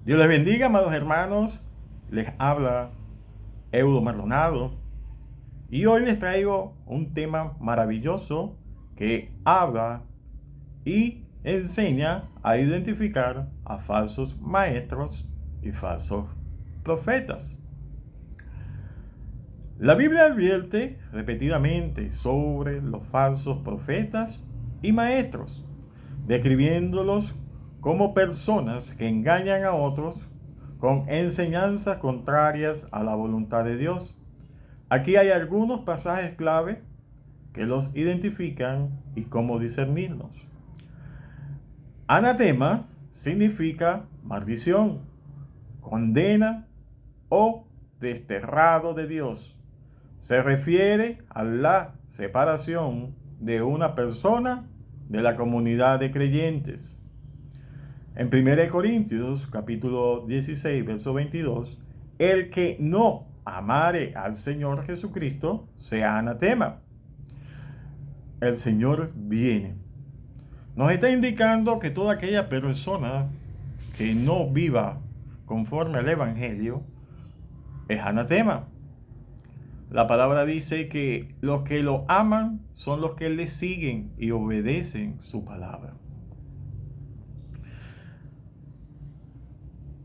Dios les bendiga, amados hermanos. Les habla Eudo Maldonado. Y hoy les traigo un tema maravilloso que habla y enseña a identificar a falsos maestros y falsos profetas. La Biblia advierte repetidamente sobre los falsos profetas y maestros, describiéndolos como personas que engañan a otros con enseñanzas contrarias a la voluntad de Dios. Aquí hay algunos pasajes clave que los identifican y cómo discernirlos. Anatema significa maldición, condena o desterrado de Dios. Se refiere a la separación de una persona de la comunidad de creyentes. En 1 Corintios capítulo 16, verso 22, el que no amare al Señor Jesucristo sea anatema. El Señor viene. Nos está indicando que toda aquella persona que no viva conforme al Evangelio es anatema. La palabra dice que los que lo aman son los que le siguen y obedecen su palabra.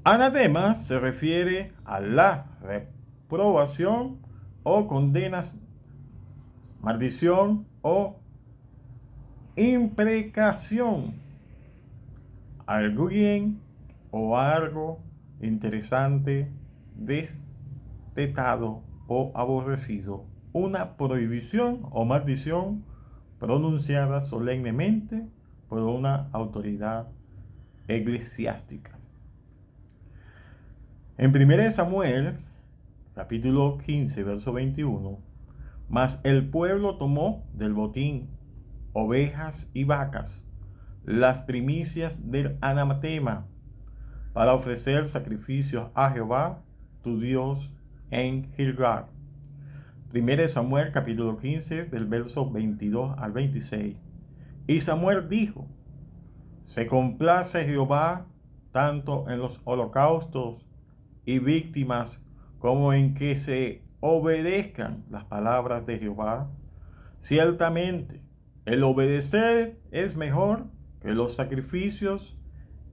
Anatema se refiere a la reprobación o condenas, maldición o imprecación a alguien o algo interesante, detestado o aborrecido. Una prohibición o maldición pronunciada solemnemente por una autoridad eclesiástica. En 1 Samuel, capítulo 15, verso 21, mas el pueblo tomó del botín ovejas y vacas, las primicias del anatema, para ofrecer sacrificios a Jehová, tu Dios, en Gilgal. 1 Samuel, capítulo 15, del verso 22 al 26. Y Samuel dijo: se complace Jehová tanto en los holocaustos y víctimas como en que se obedezcan las palabras de Jehová. Ciertamente, el obedecer es mejor que los sacrificios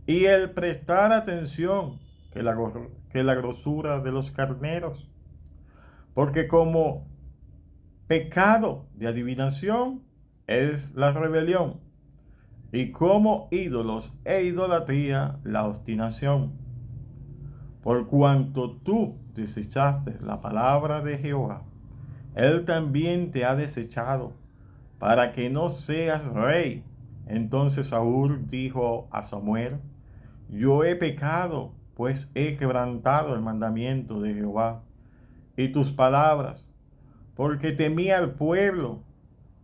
y el prestar atención que la grosura de los carneros. Porque como pecado de adivinación es la rebelión, y como ídolos e idolatría la obstinación. Por cuanto tú desechaste la palabra de Jehová, Él también te ha desechado, para que no seas rey. Entonces Saúl dijo a Samuel: yo he pecado, pues he quebrantado el mandamiento de Jehová y tus palabras, porque temí al pueblo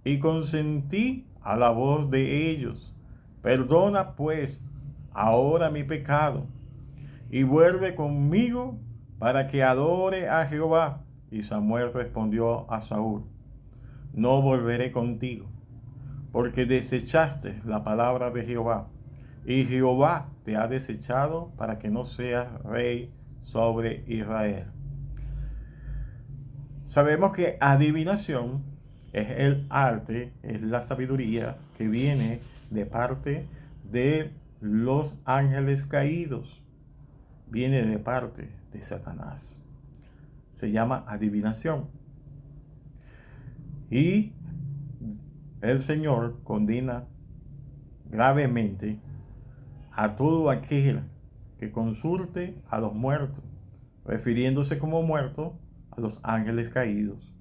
y consentí a la voz de ellos. Perdona pues ahora mi pecado y vuelve conmigo para que adore a Jehová. Y Samuel respondió a Saúl: no volveré contigo, porque desechaste la palabra de Jehová, y Jehová te ha desechado para que no seas rey sobre Israel. Sabemos que adivinación es el arte, es la sabiduría que viene de parte de los ángeles caídos, viene de parte de Satanás. Se llama adivinación. Y el Señor condena gravemente a todo aquel que consulte a los muertos, refiriéndose como muertos a los ángeles caídos.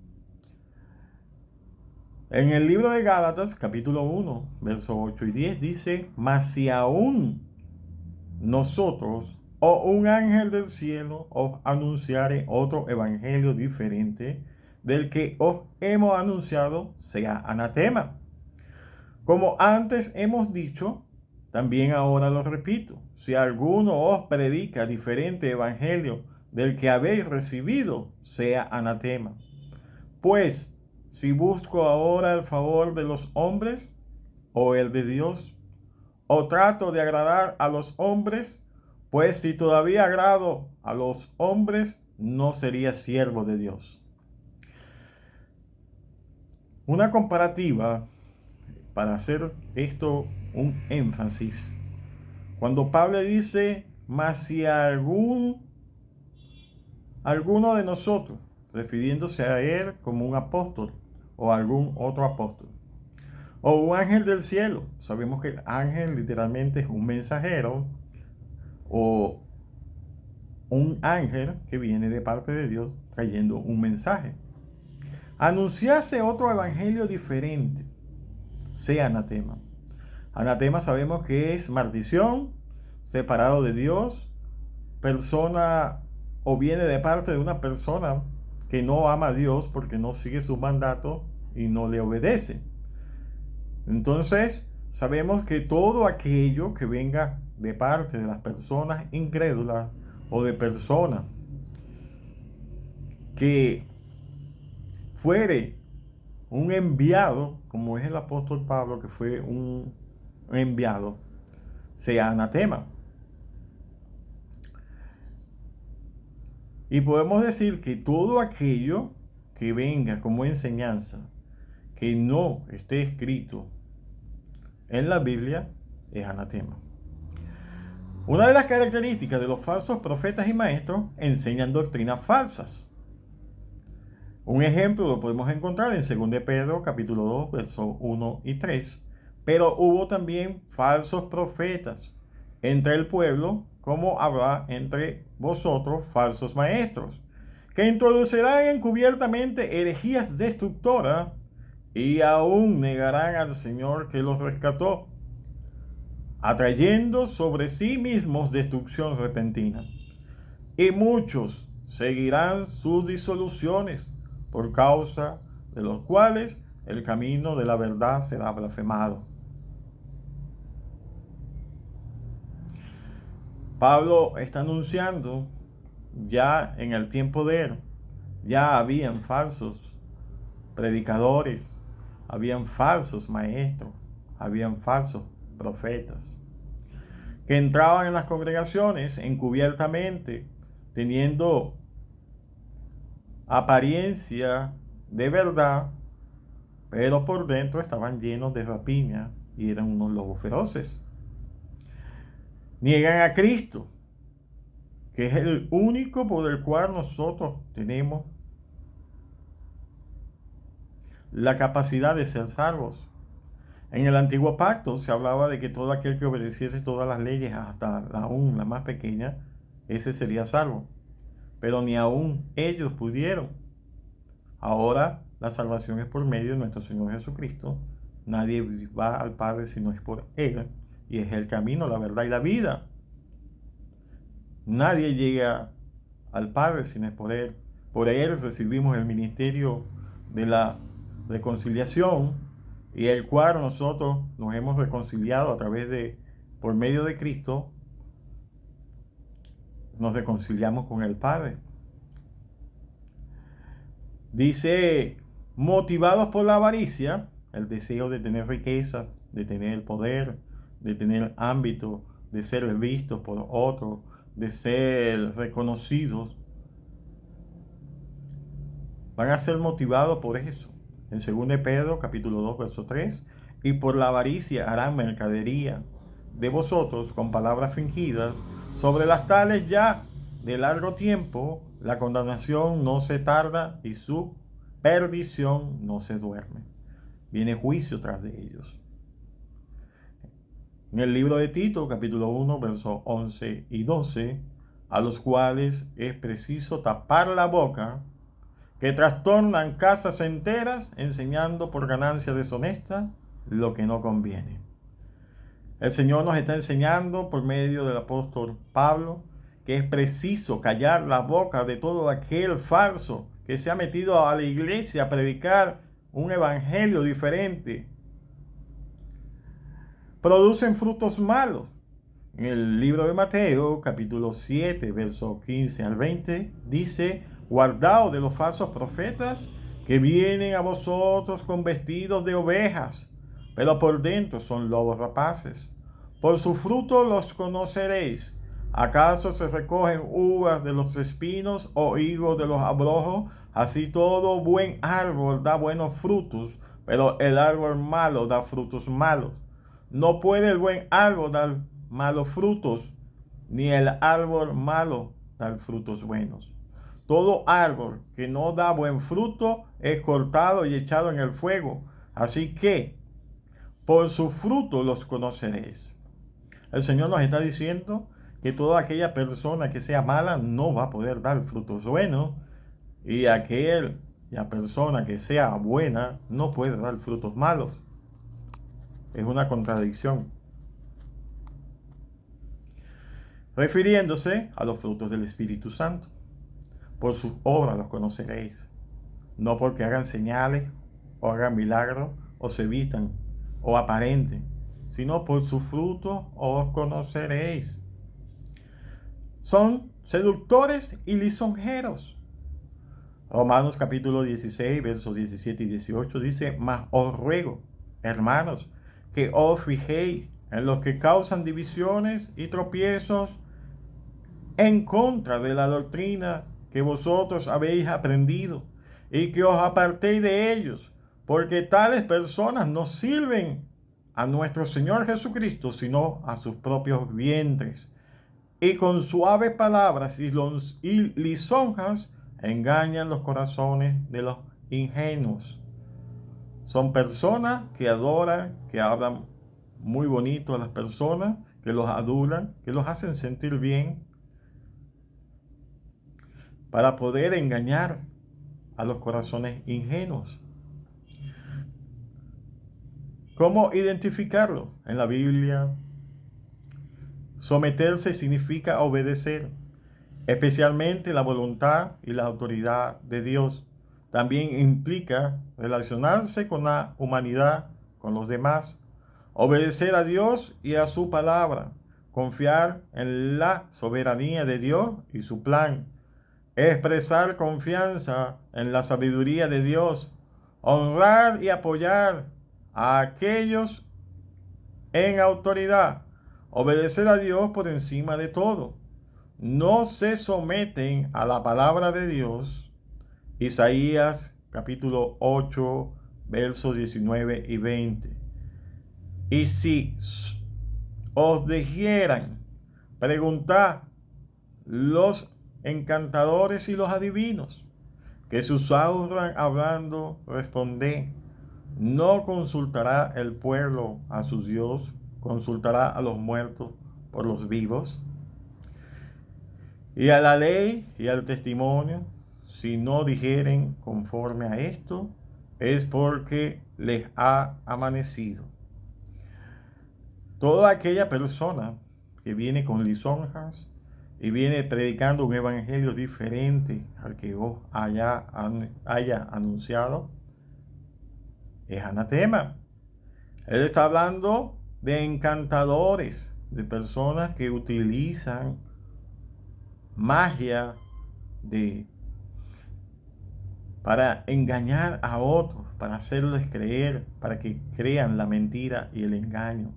En el libro de Gálatas, capítulo 1, versos 8 y 10, dice: mas si aún nosotros o un ángel del cielo os anunciare otro evangelio diferente del que os hemos anunciado, sea anatema. Como antes hemos dicho, también ahora lo repito: si alguno os predica diferente evangelio del que habéis recibido, sea anatema. Pues, si busco ahora el favor de los hombres o el de Dios, o trato de agradar a los hombres Pues si todavía agrado a los hombres, no sería siervo de Dios. Una comparativa para hacer esto un énfasis. Cuando Pablo dice, mas si alguno de nosotros, refiriéndose a él como un apóstol o algún otro apóstol, o un ángel del cielo, sabemos que el ángel literalmente es un mensajero o un ángel que viene de parte de Dios trayendo un mensaje. Anunciase otro evangelio diferente, sea anatema. Anatema sabemos que es maldición, separado de Dios, persona o viene de parte de una persona que no ama a Dios porque no sigue sus mandatos y no le obedece. Entonces, sabemos que todo aquello que venga de parte de las personas incrédulas o de personas que fuere un enviado, como es el apóstol Pablo, que fue un enviado, sea anatema. Y podemos decir que todo aquello que venga como enseñanza, que no esté escrito en la Biblia, es anatema. Una de las características de los falsos profetas y maestros, enseñan doctrinas falsas. Un ejemplo lo podemos encontrar en 2 de Pedro capítulo 2, versos 1 y 3. Pero hubo también falsos profetas entre el pueblo, como habrá entre vosotros falsos maestros, que introducirán encubiertamente herejías destructoras y aún negarán al Señor que los rescató, atrayendo sobre sí mismos destrucción repentina. Y muchos seguirán sus disoluciones, por causa de los cuales el camino de la verdad será blasfemado. Pablo está anunciando, ya en el tiempo de él, ya habían falsos predicadores, habían falsos maestros, habían falsos profetas, que entraban en las congregaciones encubiertamente, teniendo apariencia de verdad, pero por dentro estaban llenos de rapiña y eran unos lobos feroces. Niegan a Cristo, que es el único por el cual nosotros tenemos la capacidad de ser salvos. En el antiguo pacto se hablaba de que todo aquel que obedeciese todas las leyes, hasta aún la más pequeña, ese sería salvo. Pero ni aún ellos pudieron. Ahora la salvación es por medio de nuestro Señor Jesucristo. Nadie va al Padre si no es por Él. Y es el camino, la verdad y la vida. Nadie llega al Padre si no es por Él. Por Él recibimos el ministerio de la reconciliación, y el cual nosotros nos hemos reconciliado a través de, por medio de Cristo, nos reconciliamos con el Padre. Dice, motivados por la avaricia, el deseo de tener riqueza, de tener el poder, de tener ámbito, de ser vistos por otros, de ser reconocidos, van a ser motivados por eso. En 2 de Pedro capítulo 2, verso 3, y por la avaricia harán mercadería de vosotros con palabras fingidas, sobre las tales ya de largo tiempo la condenación no se tarda y su perdición no se duerme. Viene juicio tras de ellos. En el libro de Tito, capítulo 1, versos 11 y 12, a los cuales es preciso tapar la boca, que trastornan casas enteras, enseñando por ganancia deshonesta lo que no conviene. El Señor nos está enseñando por medio del apóstol Pablo que es preciso callar la boca de todo aquel falso que se ha metido a la iglesia a predicar un evangelio diferente. Producen frutos malos. En el libro de Mateo, capítulo 7, versos 15 al 20, dice, guardaos de los falsos profetas que vienen a vosotros con vestidos de ovejas, pero por dentro son lobos rapaces. Por su fruto los conoceréis. ¿Acaso se recogen uvas de los espinos o higos de los abrojos? Así todo buen árbol da buenos frutos, pero el árbol malo da frutos malos. No puede el buen árbol dar malos frutos, ni el árbol malo dar frutos buenos. Todo árbol que no da buen fruto es cortado y echado en el fuego. Así que por su fruto los conoceréis. El Señor nos está diciendo que toda aquella persona que sea mala no va a poder dar frutos buenos, y aquella persona que sea buena no puede dar frutos malos. Es una contradicción. Refiriéndose a los frutos del Espíritu Santo. Por sus obras los conoceréis. No porque hagan señales, o hagan milagros, o se vistan, o aparenten, sino por sus frutos os conoceréis. Son seductores y lisonjeros. Romanos capítulo 16, versos 17 y 18 dice: mas os ruego, hermanos, que os fijéis en los que causan divisiones y tropiezos en contra de la doctrina que vosotros habéis aprendido, y que os apartéis de ellos, porque tales personas no sirven a nuestro Señor Jesucristo, sino a sus propios vientres, y con suaves palabras y lisonjas engañan los corazones de los ingenuos. Son personas que adoran, que hablan muy bonito a las personas, que los adulan, que los hacen sentir bien, para poder engañar a los corazones ingenuos. ¿Cómo identificarlo? En la Biblia, someterse significa obedecer, especialmente la voluntad y la autoridad de Dios. También implica relacionarse con la humanidad, con los demás, obedecer a Dios y a su palabra, confiar en la soberanía de Dios y su plan, expresar confianza en la sabiduría de Dios, honrar y apoyar a aquellos en autoridad, obedecer a Dios por encima de todo. No se someten a la palabra de Dios. Isaías capítulo 8, versos 19 y 20. Y si os dijeran, preguntad los encantadores y los adivinos, que susurran hablando, responded. ¿No consultará el pueblo a su Dios? ¿Consultará a los muertos por los vivos? Y a la ley y al testimonio, si no dijeren conforme a esto, es porque les ha amanecido. Toda aquella persona que viene con lisonjas y viene predicando un evangelio diferente al que vos haya anunciado, es anatema. Él está hablando de encantadores, de personas que utilizan magia para engañar a otros, para hacerles creer, para que crean la mentira y el engaño.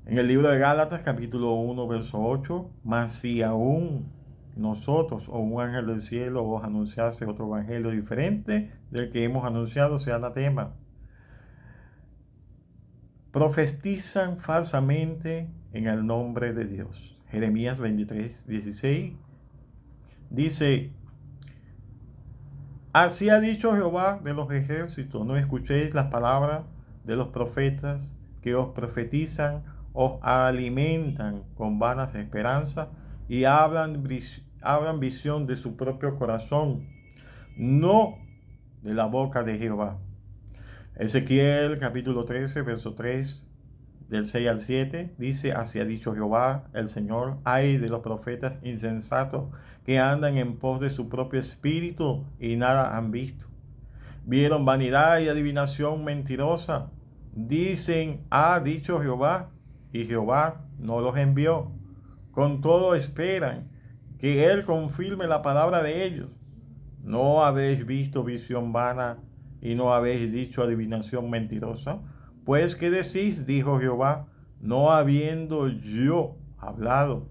En el libro de Gálatas, capítulo 1, verso 8, mas si aún nosotros o un ángel del cielo os anunciase otro evangelio diferente del que hemos anunciado, sea anatema. Profetizan falsamente en el nombre de Dios. Jeremías 23, 16 dice: así ha dicho Jehová de los ejércitos, no escuchéis las palabras de los profetas que os profetizan, os alimentan con vanas esperanzas y hablan visión de su propio corazón, no de la boca de Jehová. Ezequiel capítulo 13, verso 3, del 6 al 7, dice: así ha dicho Jehová el Señor, ay de los profetas insensatos que andan en pos de su propio espíritu y nada han visto. Vieron vanidad y adivinación mentirosa. Dicen: ha dicho Jehová, y Jehová no los envió. Con todo esperan que Él confirme la palabra de ellos. ¿No habéis visto visión vana y no habéis dicho adivinación mentirosa? Pues, ¿qué decís? Dijo Jehová, no habiendo yo hablado.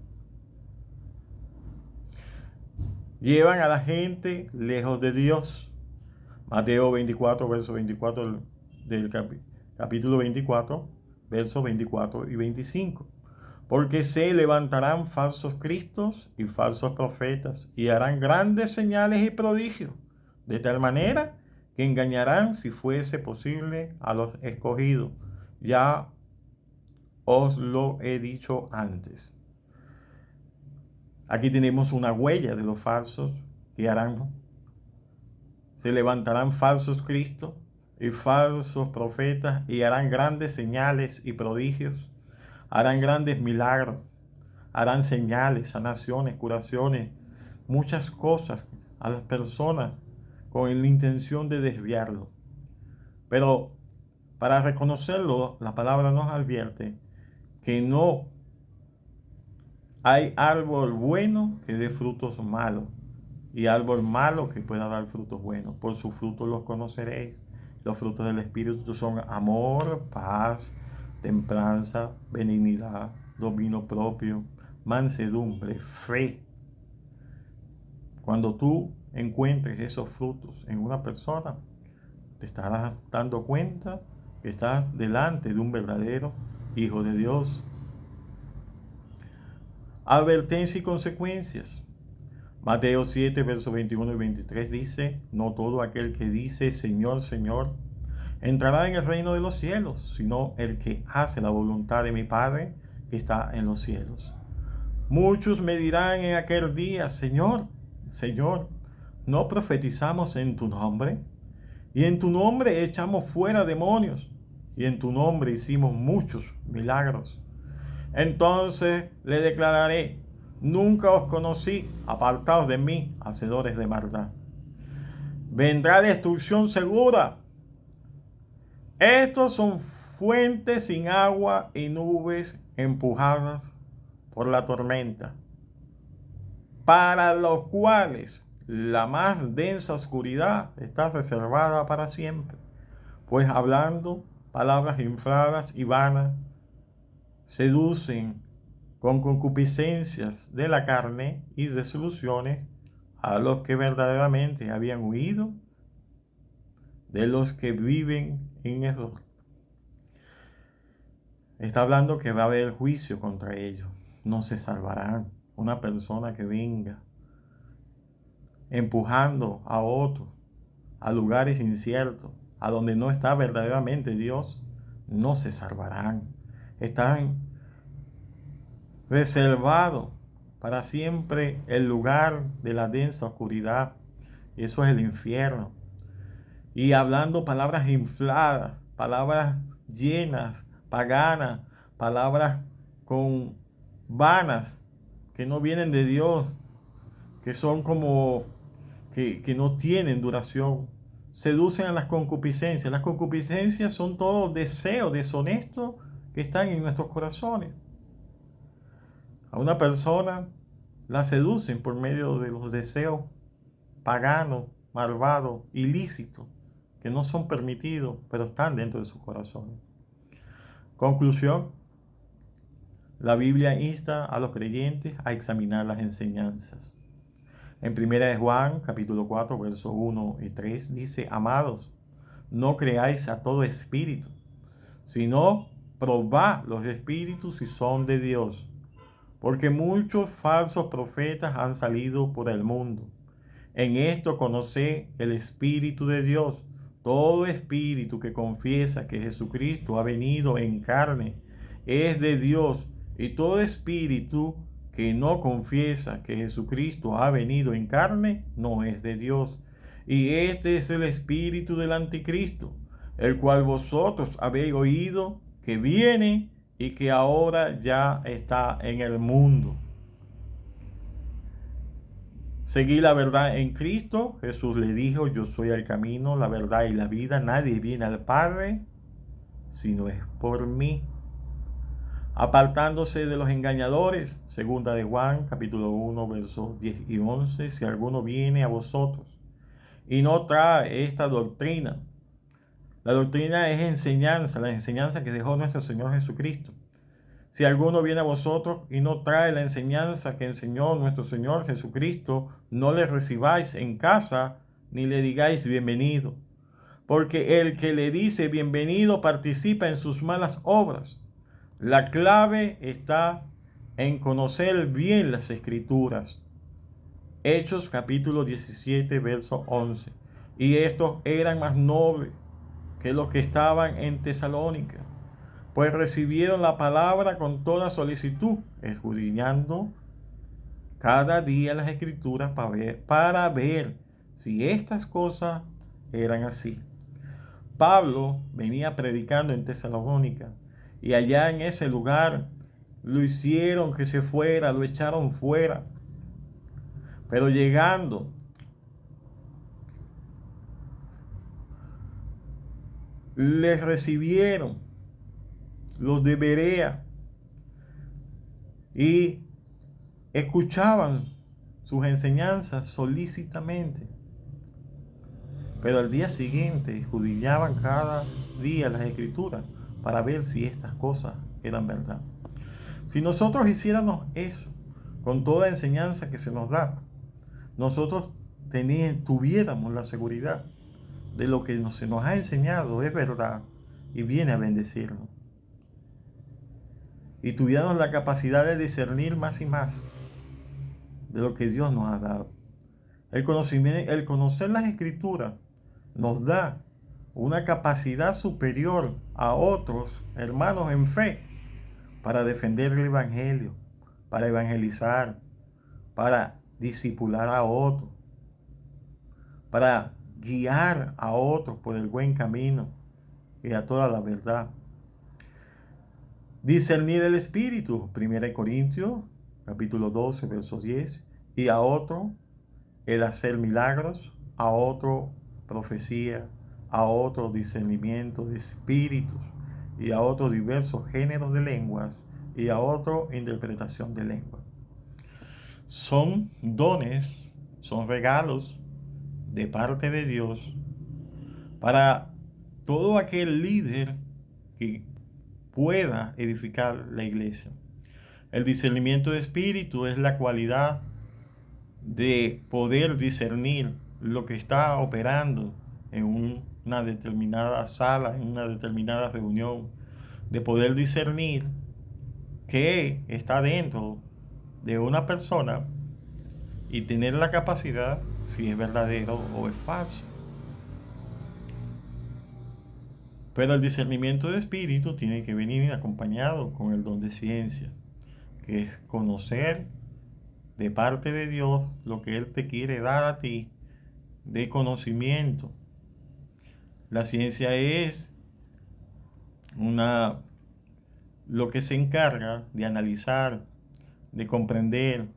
llevan a la gente lejos de Dios. Mateo 24, verso 24 del capítulo 24, versos 24 y 25. Porque se levantarán falsos cristos y falsos profetas y harán grandes señales y prodigios, de tal manera que engañarán, si fuese posible, a los escogidos. Ya os lo he dicho antes. Aquí tenemos una huella de los falsos que harán. Se levantarán falsos cristos y falsos profetas y harán grandes señales y prodigios. Harán grandes milagros. Harán señales, sanaciones, curaciones, muchas cosas a las personas con la intención de desviarlo. Pero para reconocerlo, la palabra nos advierte que no hay árbol bueno que dé frutos malos y árbol malo que pueda dar frutos buenos. Por sus frutos los conoceréis. Los frutos del Espíritu son amor, paz, templanza, benignidad, dominio propio, mansedumbre, fe. Cuando tú encuentres esos frutos en una persona, te estarás dando cuenta que estás delante de un verdadero Hijo de Dios. Advertencia y consecuencias. Mateo 7, versos 21 y 23 dice: no todo aquel que dice Señor, Señor, entrará en el reino de los cielos, sino el que hace la voluntad de mi Padre que está en los cielos. Muchos me dirán en aquel día: Señor, Señor, ¿no profetizamos en tu nombre? Y en tu nombre echamos fuera demonios, y en tu nombre hicimos muchos milagros. Entonces le declararé: nunca os conocí, apartados de mí, hacedores de maldad. Vendrá destrucción segura. Estos son fuentes sin agua y nubes empujadas por la tormenta, para los cuales la más densa oscuridad está reservada para siempre, pues hablando palabras infladas y vanas, seducen con concupiscencias de la carne y resoluciones a los que verdaderamente habían huido de los que viven en error. Está hablando que va a haber juicio contra ellos. No se salvarán. Una persona que venga empujando a otros a lugares inciertos, a donde no está verdaderamente Dios, no se salvarán. Están reservados para siempre el lugar de la densa oscuridad. Eso es el infierno. Y hablando palabras infladas, palabras llenas, paganas, palabras con vanas, que no vienen de Dios, que son como que no tienen duración. Seducen a las concupiscencias. Las concupiscencias son todos deseos deshonestos que están en nuestros corazones. A una persona la seducen por medio de los deseos paganos, malvados, ilícitos, que no son permitidos, pero están dentro de su corazón. Conclusión: la Biblia insta a los creyentes a examinar las enseñanzas. En 1 de Juan, capítulo 4, versos 1 y 3, dice: amados, no creáis a todo espíritu, sino probad los espíritus si son de Dios, porque muchos falsos profetas han salido por el mundo. En esto conoced el Espíritu de Dios. Todo espíritu que confiesa que Jesucristo ha venido en carne es de Dios, y todo espíritu que no confiesa que Jesucristo ha venido en carne no es de Dios. Y este es el espíritu del anticristo, el cual vosotros habéis oído que viene y que ahora ya está en el mundo. Seguí la verdad en Cristo. Jesús le dijo: yo soy el camino, la verdad y la vida. Nadie viene al Padre si no es por mí. Apartándose de los engañadores. Segunda de Juan, capítulo 1, versos 10 y 11. Si alguno viene a vosotros y no trae esta doctrina. La doctrina es enseñanza, la enseñanza que dejó nuestro Señor Jesucristo. Si alguno viene a vosotros y no trae la enseñanza que enseñó nuestro Señor Jesucristo, no le recibáis en casa ni le digáis bienvenido, porque el que le dice bienvenido participa en sus malas obras. La clave está en conocer bien las Escrituras. Hechos capítulo 17, verso 11. Y estos eran más nobles que los que estaban en Tesalónica, pues recibieron la palabra con toda solicitud, escudriñando cada día las Escrituras para ver si estas cosas eran así. Pablo venía predicando en Tesalónica y allá en ese lugar lo hicieron que se fuera, lo echaron fuera. Pero llegando, les recibieron los de Berea y escuchaban sus enseñanzas solícitamente. Pero al día siguiente escudriñaban cada día las Escrituras para ver si estas cosas eran verdad. Si nosotros hiciéramos eso con toda enseñanza que se nos da, nosotros tuviéramos la seguridad de lo que se nos ha enseñado es verdad y viene a bendecirnos. Y tuviéramos la capacidad de discernir más y más de lo que Dios nos ha dado. El conocer las Escrituras nos da una capacidad superior a otros hermanos en fe para defender el Evangelio, para evangelizar, para discipular a otros, para guiar a otros por el buen camino y a toda la verdad. Discernir el Espíritu, 1 Corintios, capítulo 12, verso 10, y a otro el hacer milagros, a otro profecía, a otro discernimiento de espíritus, y a otro diversos géneros de lenguas, y a otro interpretación de lenguas. Son dones, son regalos de parte de Dios para todo aquel líder que pueda edificar la iglesia. El discernimiento de espíritu es la cualidad de poder discernir lo que está operando en una determinada sala, en una determinada reunión, de poder discernir qué está dentro de una persona y tener la capacidad si es verdadero o es falso. Pero el discernimiento de espíritu tiene que venir acompañado con el don de ciencia, que es conocer de parte de Dios lo que Él te quiere dar a ti de conocimiento. La ciencia es lo que se encarga de analizar, de comprender,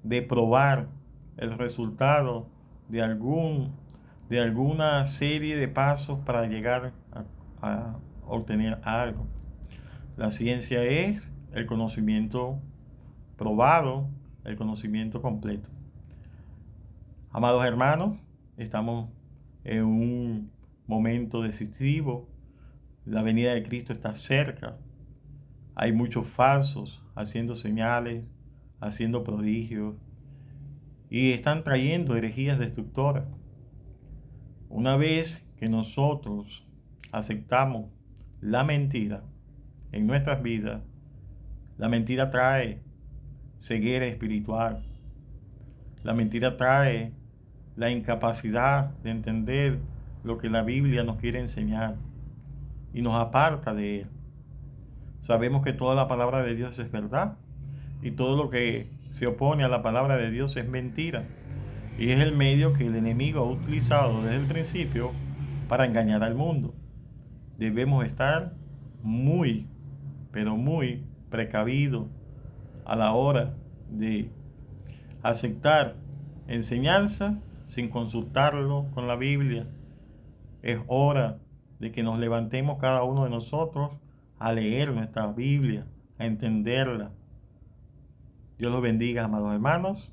de probar el resultado de alguna serie de pasos para llegar a obtener algo. La ciencia es el conocimiento probado, el conocimiento completo. Amados hermanos, estamos en un momento decisivo. La venida de Cristo está cerca. Hay muchos falsos haciendo señales, haciendo prodigios y están trayendo herejías destructoras. Una vez que nosotros aceptamos la mentira en nuestras vidas, la mentira trae ceguera espiritual. La mentira trae la incapacidad de entender lo que la Biblia nos quiere enseñar y nos aparta de Él. Sabemos que toda la palabra de Dios es verdad y todo lo que se opone a la palabra de Dios es mentira. Y es el medio que el enemigo ha utilizado desde el principio para engañar al mundo. Debemos estar muy, pero muy precavidos a la hora de aceptar enseñanzas sin consultarlo con la Biblia. Es hora de que nos levantemos cada uno de nosotros a leer nuestra Biblia, a entenderla. Dios los bendiga, amados hermanos.